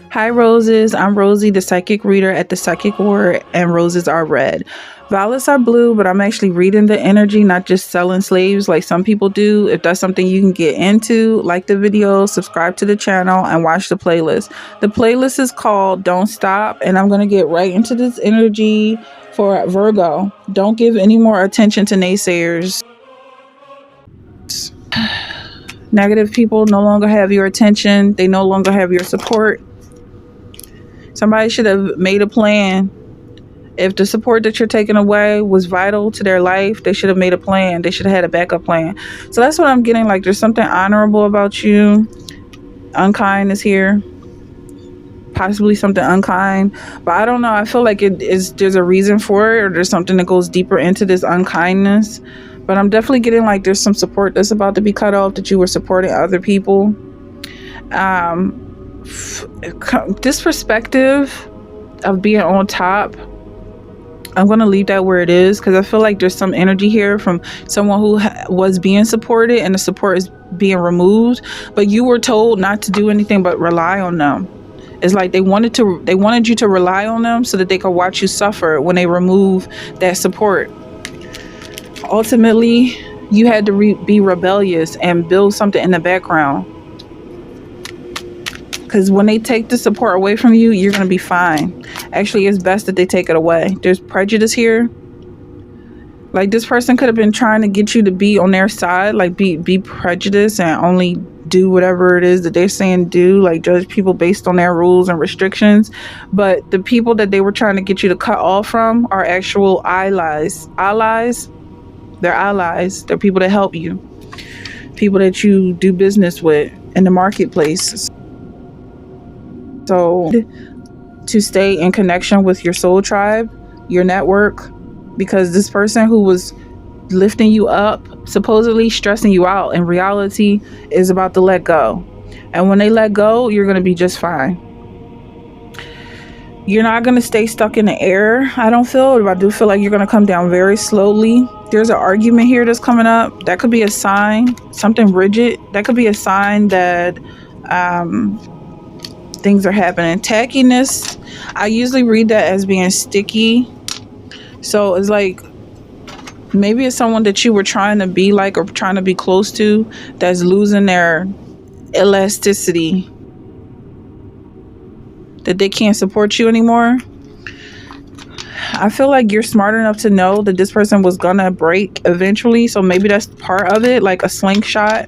Hi, roses. I'm Rosie, the psychic reader at the Psychic Word, and roses are red. Violets are blue, but I'm actually reading the energy, not just selling slaves like some people do. If that's something you can get into, like the video, subscribe to the channel, and watch the playlist. The playlist is called Don't Stop, and I'm going to get right into this energy for Virgo. Don't give any more attention to naysayers. Negative people no longer have your attention, they no longer have your support. Somebody should have made a plan. If the support that you're taking away was vital to their life, they should have made a plan. They should have had a backup plan. So that's what I'm getting. Like, there's something honorable about you. Unkind is here. Possibly something unkind. But I don't know. I feel like there's a reason for it, or there's something that goes deeper into this unkindness. But I'm definitely getting like there's some support that's about to be cut off, that you were supporting other people. This perspective of being on top, I'm going to leave that where it is, because I feel like there's some energy here from someone who was being supported and the support is being removed, but you were told not to do anything but rely on them. It's like they wanted you to rely on them so that they could watch you suffer when they remove that support. Ultimately, you had to be rebellious and build something in the background. Because when they take the support away from you, you're going to be fine. Actually, it's best that they take it away. There's prejudice here. Like, this person could have been trying to get you to be on their side, like be prejudiced and only do whatever it is that they're saying do, like judge people based on their rules and restrictions. But the people that they were trying to get you to cut off from are actual allies. Allies? They're allies. They're people that help you. People that you do business with in the marketplace. So to stay in connection with your soul tribe, your network, because this person who was lifting you up, supposedly stressing you out, in reality is about to let go. And when they let go, you're going to be just fine. You're not going to stay stuck in the air, I don't feel. But I do feel like you're going to come down very slowly. There's an argument here that's coming up. That could be a sign, something rigid. That could be a sign that things are happening. Tackiness, I usually read that as being sticky. So it's like maybe it's someone that you were trying to be like or trying to be close to that's losing their elasticity, that they can't support you anymore. I feel like you're smart enough to know that this person was gonna break eventually, so maybe that's part of it, like a slingshot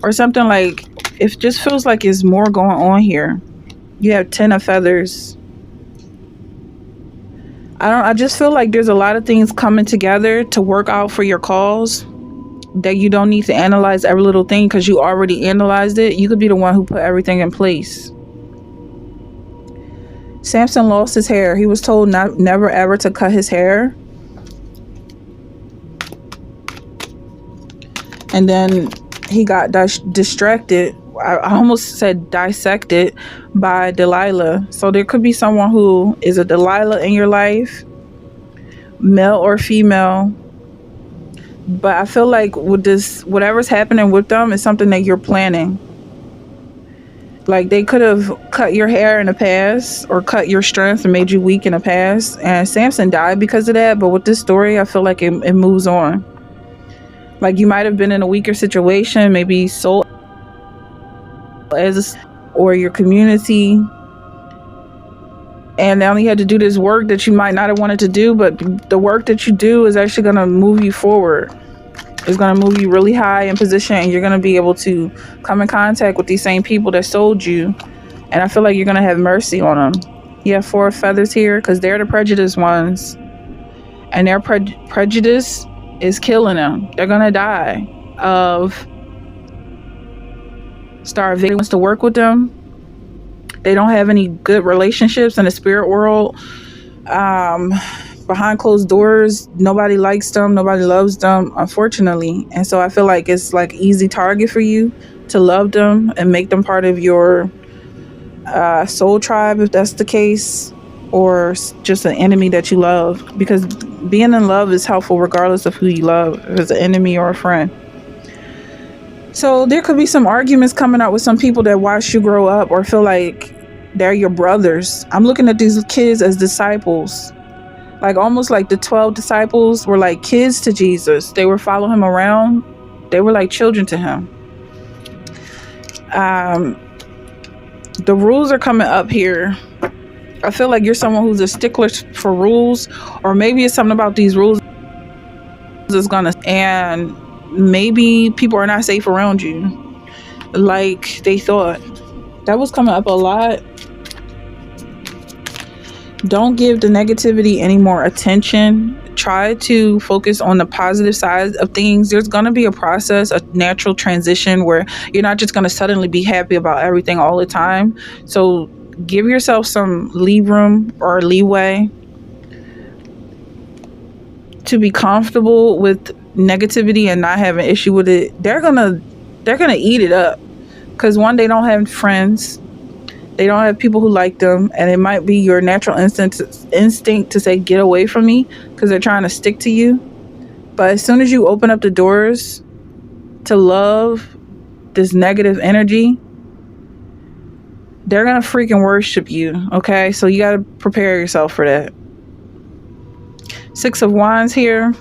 or something. Like, it just feels like there's more going on here. You have 10 of feathers. I just feel like there's a lot of things coming together to work out for your cause, that you don't need to analyze every little thing because you already analyzed it. You could be the one who put everything in place. Samson lost his hair. He was told never ever to cut his hair. And then he got distracted. I almost said dissected by Delilah. So there could be someone who is a Delilah in your life, male or female. But I feel like with this, whatever's happening with them is something that you're planning. Like, they could have cut your hair in the past or cut your strength and made you weak in the past. And Samson died because of that. But with this story, I feel like it moves on. Like, you might have been in a weaker situation, maybe soul or your community, and now you had to do this work that you might not have wanted to do, but the work that you do is actually going to move you forward. It's going to move you really high in position, and you're going to be able to come in contact with these same people that sold you, and I feel like you're going to have mercy on them. You have 4 feathers here because they're the prejudiced ones, and their prejudice is killing them. They're going to die of starvation. Wants to work with them. They don't have any good relationships in the spirit world. Behind closed doors, nobody likes them, nobody loves them, unfortunately. And so I feel like it's like easy target for you to love them and make them part of your soul tribe, if that's the case, or just an enemy that you love, because being in love is helpful regardless of who you love, if it's an enemy or a friend. So there could be some arguments coming out with some people that watched you grow up or feel like They're your brothers. I'm looking at these kids as disciples. Like almost like the 12 disciples were like kids to Jesus. They were following him around. They were like children to him. The rules are coming up here. I feel like you're someone who's a stickler for rules, or maybe it's something about these rules is gonna, and maybe people are not safe around you like they thought. That was coming up a lot. Don't give the negativity any more attention. Try to focus on the positive side of things. There's going to be a process, a natural transition where you're not just going to suddenly be happy about everything all the time. So give yourself some leave room or leeway to be comfortable with negativity and not have an issue with it. They're gonna eat it up, because one, they don't have friends. They don't have people who like them, and it might be your natural instinct to say, get away from me, because they're trying to stick to you. But as soon as you open up the doors to love this negative energy, they're going to freaking worship you, okay? So you got to prepare yourself for that. 6 of Wands here.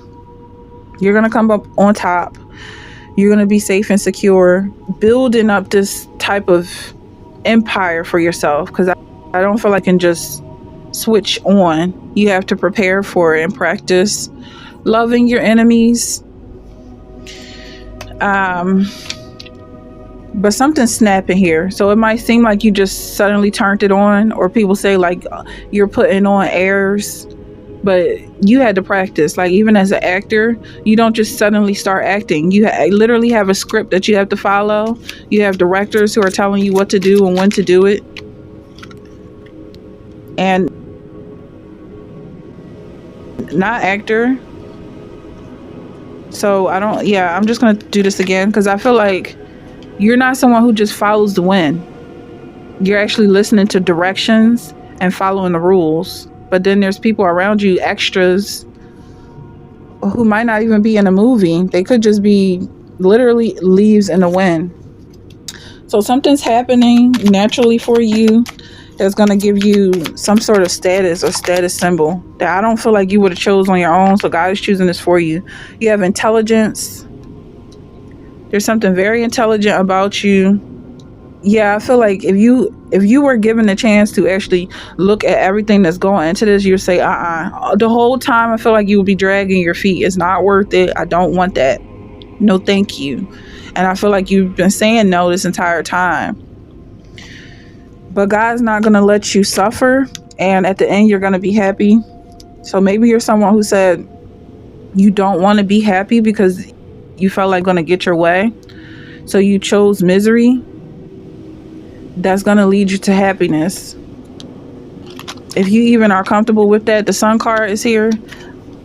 You're going to come up on top. You're going to be safe and secure, building up this type of empire for yourself, because I don't feel like I can just switch on. You have to prepare for it and practice loving your enemies. But something's snapping here, so it might seem like you just suddenly turned it on, or people say like you're putting on airs, but you had to practice. Like even as an actor, you don't just suddenly start acting. You literally have a script that you have to follow. You have directors who are telling you what to do and when to do it. And not actor. So I'm just going to do this again, because I feel like you're not someone who just follows the wind. You're actually listening to directions and following the rules. But then there's people around you, extras, who might not even be in a movie. They could just be literally leaves in the wind. So something's happening naturally for you that's going to give you some sort of status or status symbol that I don't feel like you would have chose on your own. So God is choosing this for you. You have intelligence. There's something very intelligent about you. Yeah, I feel like if you were given the chance to actually look at everything that's going into this, you'd say, the whole time I feel like you would be dragging your feet. It's not worth it. I don't want that. No, thank you. And I feel like you've been saying no this entire time. But God's not going to let you suffer. And at the end, you're going to be happy. So maybe you're someone who said you don't want to be happy because you felt like going to get your way. So you chose misery. That's going to lead you to happiness. If you even are comfortable with that, the Sun card is here,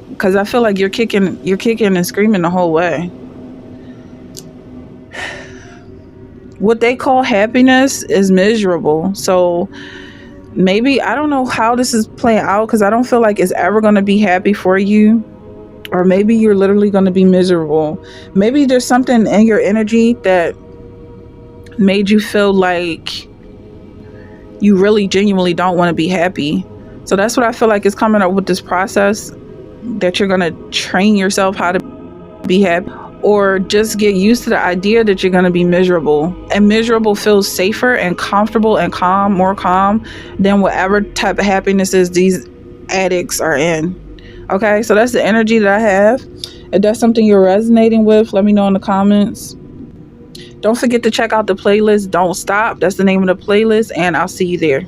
because I feel like you're kicking and screaming the whole way. What they call happiness is miserable. So maybe, I don't know how this is playing out, because I don't feel like it's ever going to be happy for you. Or maybe you're literally going to be miserable. Maybe there's something in your energy that made you feel like you really genuinely don't want to be happy. So that's what I feel like is coming up with this process, that you're going to train yourself how to be happy, or just get used to the idea that you're going to be miserable. And miserable feels safer and comfortable and calm, more calm than whatever type of happiness is these addicts are in. Okay, so that's the energy that I have. If that's something you're resonating with, let me know in the comments. Don't forget to check out the playlist, Don't Stop. That's the name of the playlist, and I'll see you there.